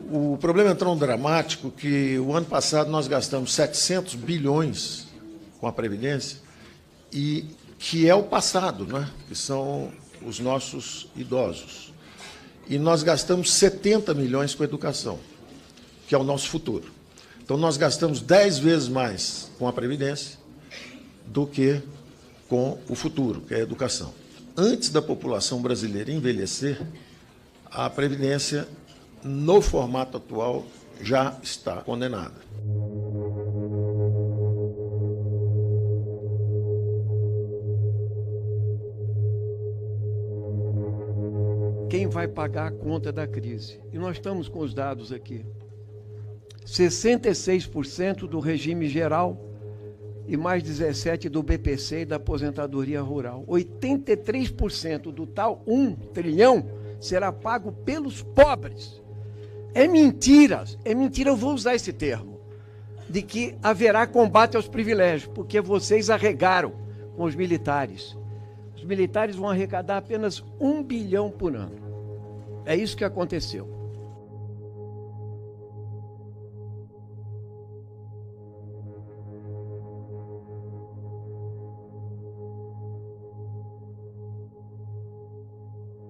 O problema é tão dramático que o ano passado nós gastamos 700 bilhões com a Previdência, e que é o passado, né? Que são os nossos idosos. E nós gastamos 70 milhões com a educação, que é o nosso futuro. Então, nós gastamos 10 vezes mais com a Previdência do que com o futuro, que é a educação. Antes da população brasileira envelhecer, a Previdência, no formato atual, já está condenada. Quem vai pagar a conta da crise? E nós estamos com os dados aqui. 66% do regime geral e mais 17% do BPC e da aposentadoria rural. 83% do tal 1 trilhão será pago pelos pobres. É mentira, eu vou usar esse termo, de que haverá combate aos privilégios, porque vocês arregaram com os militares. Os militares vão arrecadar apenas 1 bilhão por ano. É isso que aconteceu.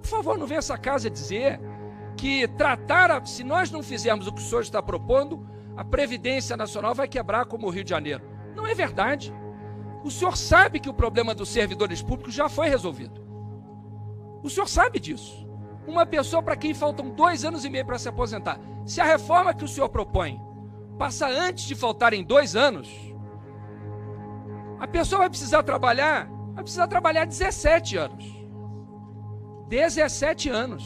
Por favor, não venha essa casa dizer que se nós não fizermos o que o senhor está propondo, a Previdência Nacional vai quebrar como o Rio de Janeiro. Não é verdade. O senhor sabe que o problema dos servidores públicos já foi resolvido. O senhor sabe disso. Uma pessoa para quem faltam 2 anos e meio para se aposentar. Se a reforma que o senhor propõe passa antes de faltarem 2 anos, a pessoa vai precisar trabalhar 17 anos. 17 anos.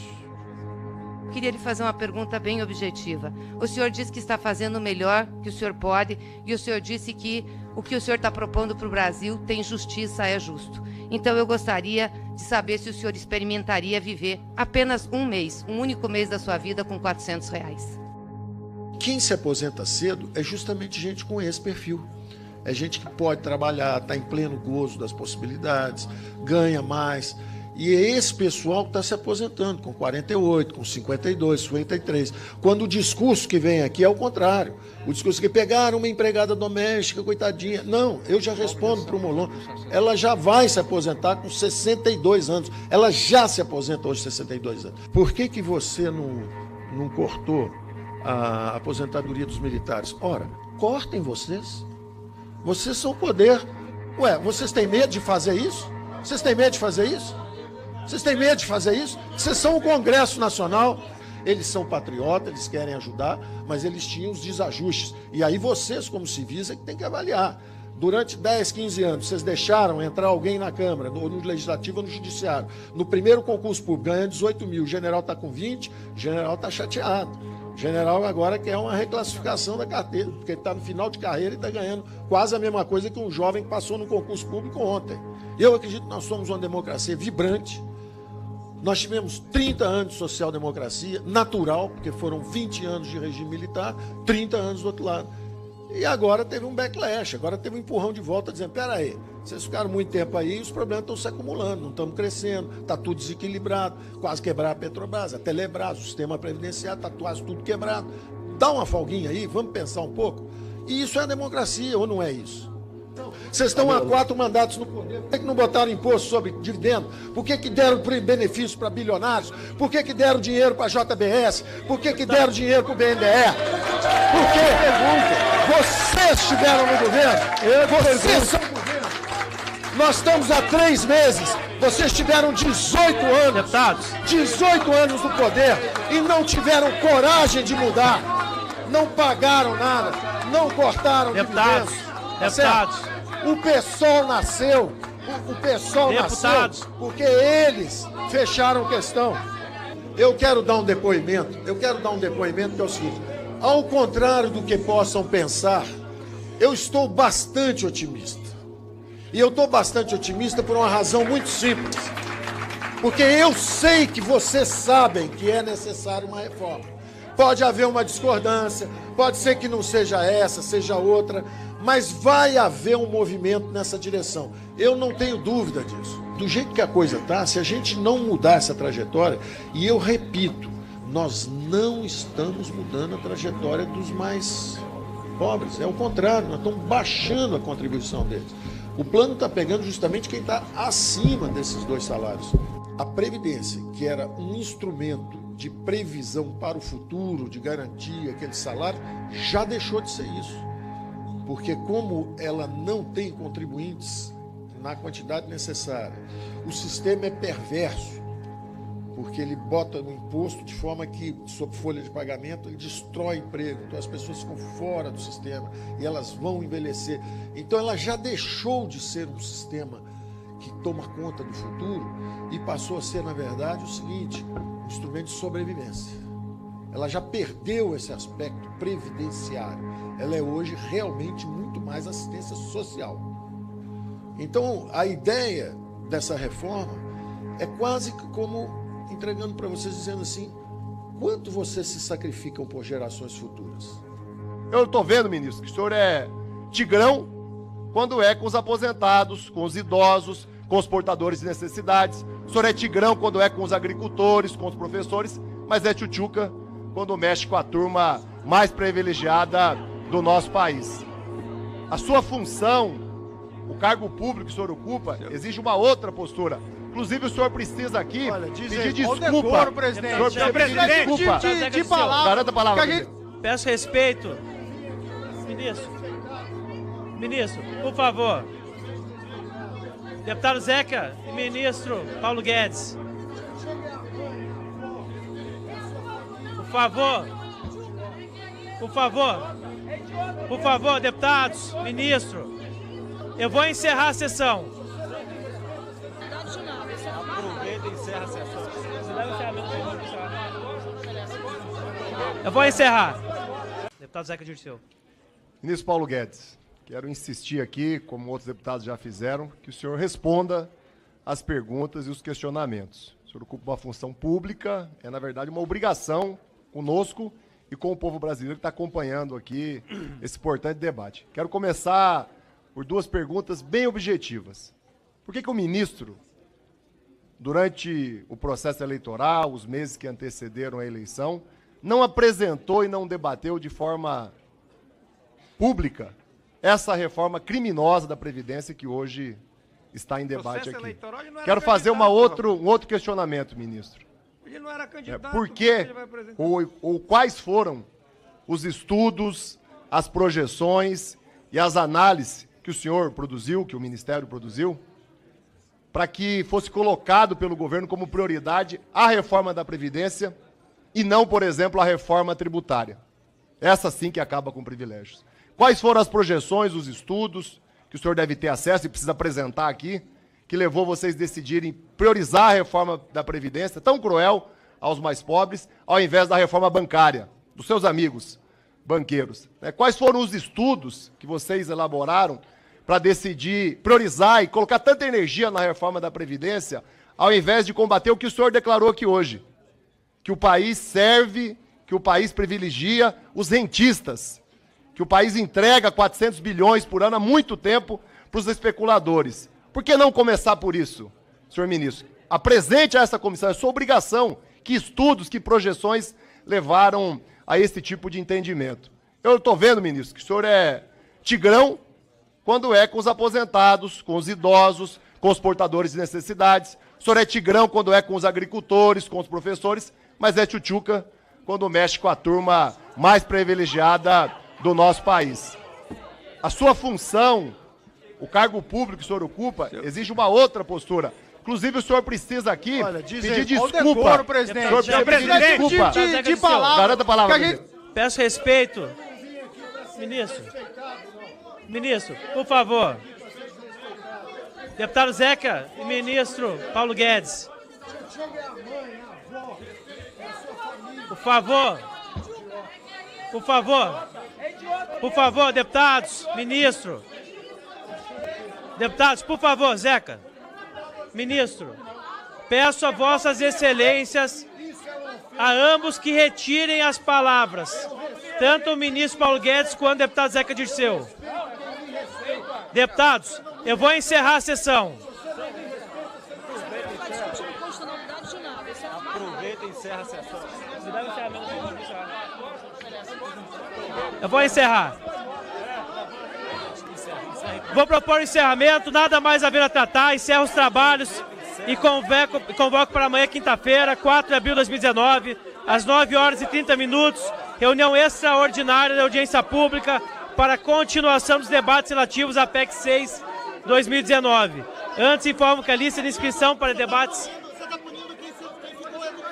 Queria lhe fazer uma pergunta bem objetiva. O senhor disse que está fazendo o melhor que o senhor pode, e o senhor disse que o que o senhor está propondo para o Brasil tem justiça, é justo. Então eu gostaria de saber se o senhor experimentaria viver apenas um mês, um único mês da sua vida com R$400. Quem se aposenta cedo é justamente gente com esse perfil. É gente que pode trabalhar, está em pleno gozo das possibilidades, ganha mais. E é esse pessoal que está se aposentando com 48, com 52, 53. Quando o discurso que vem aqui é o contrário. O discurso que pegaram uma empregada doméstica, coitadinha. Não, eu já respondo para o Molon. Ela já vai se aposentar com 62 anos. Ela já se aposenta hoje com 62 anos. Por que você não cortou a aposentadoria dos militares? Ora, cortem vocês. Vocês são o poder. Ué, vocês têm medo de fazer isso? Vocês têm medo de fazer isso? Vocês têm medo de fazer isso? Vocês são o Congresso Nacional, eles são patriotas, eles querem ajudar, mas eles tinham os desajustes. E aí vocês, como civis, é que tem que avaliar. Durante 10, 15 anos, vocês deixaram entrar alguém na Câmara, no Legislativo ou no Judiciário. No primeiro concurso público, ganha 18 mil, o general está com 20, o general está chateado. O general agora quer uma reclassificação da carteira, porque ele está no final de carreira e está ganhando quase a mesma coisa que um jovem que passou no concurso público ontem. Eu acredito que nós somos uma democracia vibrante. Nós tivemos 30 anos de social-democracia, natural, porque foram 20 anos de regime militar, 30 anos do outro lado. E agora teve um backlash, agora teve um empurrão de volta, dizendo, peraí, vocês ficaram muito tempo aí e os problemas estão se acumulando, não estamos crescendo, está tudo desequilibrado, quase quebrar a Petrobras, a Telebrás, o sistema previdenciário, está quase tudo quebrado. Dá uma folguinha aí, vamos pensar um pouco. E isso é a democracia, ou não é isso? Vocês estão há 4 mandatos no poder. Por que não botaram imposto sobre dividendo? Por que deram benefícios para bilionários? Por que deram dinheiro para a JBS? Por que deram dinheiro para o BNDE? Por quê? Vocês estiveram no governo. Vocês são o governo. Nós estamos há 3 meses. Vocês tiveram 18 anos. Deputados. 18 anos no poder e não tiveram coragem de mudar. Não pagaram nada. Não cortaram dividendos. Deputados. O PSOL nasceu, o PSOL nasceu porque eles fecharam questão. Eu quero dar um depoimento que é o seguinte, ao contrário do que possam pensar, eu estou bastante otimista. E eu estou bastante otimista por uma razão muito simples. Porque eu sei que vocês sabem que é necessária uma reforma. Pode haver uma discordância, pode ser que não seja essa, seja outra, mas vai haver um movimento nessa direção. Eu não tenho dúvida disso. Do jeito que a coisa está, se a gente não mudar essa trajetória, e eu repito, Nós não estamos mudando a trajetória dos mais pobres. É o contrário, nós estamos baixando a contribuição deles. O plano está pegando justamente quem está acima desses 2 salários. A Previdência, que era um instrumento de previsão para o futuro, de garantir aquele salário, já deixou de ser isso. Porque como ela não tem contribuintes na quantidade necessária, o sistema é perverso, porque ele bota no imposto de forma que, sob folha de pagamento, ele destrói emprego. Então as pessoas ficam fora do sistema e elas vão envelhecer. Então ela já deixou de ser um sistema que toma conta do futuro e passou a ser, na verdade, o seguinte, um instrumento de sobrevivência. Ela já perdeu esse aspecto previdenciário. Ela é hoje realmente muito mais assistência social. Então a ideia dessa reforma é quase que como entregando para vocês, dizendo assim, quanto vocês se sacrificam por gerações futuras? Eu estou vendo, ministro, que o senhor é tigrão quando é com os aposentados, com os idosos, com os portadores de necessidades. O senhor é tigrão quando é com os agricultores, com os professores, mas é tchutchuca quando mexe com a turma mais privilegiada do nosso país. A sua função, o cargo público que o senhor ocupa, exige uma outra postura. Inclusive, o senhor precisa aqui pedir desculpa. Decoro, presidente. O senhor precisa pedir desculpa. De palavra. Garanta a palavra. Peço respeito. Ministro, por favor. Deputado Zeca e ministro Paulo Guedes. Por favor, deputados, ministro. Eu vou encerrar a sessão. Aproveita e encerra a sessão. Eu vou encerrar. Deputado Zeca Dirceu. Ministro Paulo Guedes, quero insistir aqui, como outros deputados já fizeram, que o senhor responda às perguntas e os questionamentos. O senhor ocupa uma função pública, é na verdade uma obrigação conosco e com o povo brasileiro que está acompanhando aqui esse importante debate. Quero começar por 2 perguntas bem objetivas. Por que o ministro, durante o processo eleitoral, os meses que antecederam a eleição, não apresentou e não debateu de forma pública essa reforma criminosa da Previdência que hoje está em debate aqui? Quero fazer um outro questionamento, ministro. Ele não era candidato. Por que ou quais foram os estudos, as projeções e as análises que o senhor produziu, que o Ministério produziu, para que fosse colocado pelo governo como prioridade a reforma da Previdência e não, por exemplo, a reforma tributária? Essa sim que acaba com privilégios. Quais foram as projeções, os estudos, que o senhor deve ter acesso e precisa apresentar aqui, que levou vocês a decidirem priorizar a reforma da Previdência, tão cruel aos mais pobres, ao invés da reforma bancária, dos seus amigos banqueiros? Quais foram os estudos que vocês elaboraram para decidir priorizar e colocar tanta energia na reforma da Previdência, ao invés de combater o que o senhor declarou aqui hoje? Que o país serve, que o país privilegia os rentistas, que o país entrega 400 bilhões por ano há muito tempo para os especuladores. Por que não começar por isso, senhor ministro? Apresente a essa comissão, é sua obrigação, que estudos, que projeções levaram a esse tipo de entendimento. Eu estou vendo, ministro, que o senhor é tigrão quando é com os aposentados, com os idosos, com os portadores de necessidades. O senhor é tigrão quando é com os agricultores, com os professores, mas é tchutchuca quando mexe com a turma mais privilegiada do nosso país. A sua função, o cargo público que o senhor ocupa, exige uma outra postura. Inclusive, o senhor precisa aqui pedir desculpa. Decoro, presidente. O senhor precisa pedir desculpa. De palavra. Garanta a palavra. Peço respeito. Ministro, por favor. Deputado Zeca e ministro Paulo Guedes. Por favor, deputados, ministro. Deputados, por favor, Zeca. Ministro, peço a vossas excelências, a ambos que retirem as palavras, tanto o ministro Paulo Guedes quanto o deputado Zeca Dirceu. Deputados, eu vou encerrar a sessão. Aproveita e encerra a sessão. Eu vou encerrar. Vou propor o encerramento, nada mais haver a tratar, encerro os trabalhos e convoco para amanhã, quinta-feira, 4 de abril de 2019, às 9h30, reunião extraordinária da audiência pública para a continuação dos debates relativos à PEC 6 2019. Antes, informo que a lista de inscrição para debates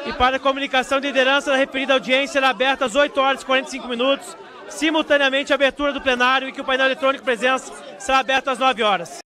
e para a comunicação de liderança da referida audiência será aberta às 8h45, simultaneamente a abertura do plenário, e que o painel eletrônico presença será aberto às 9h.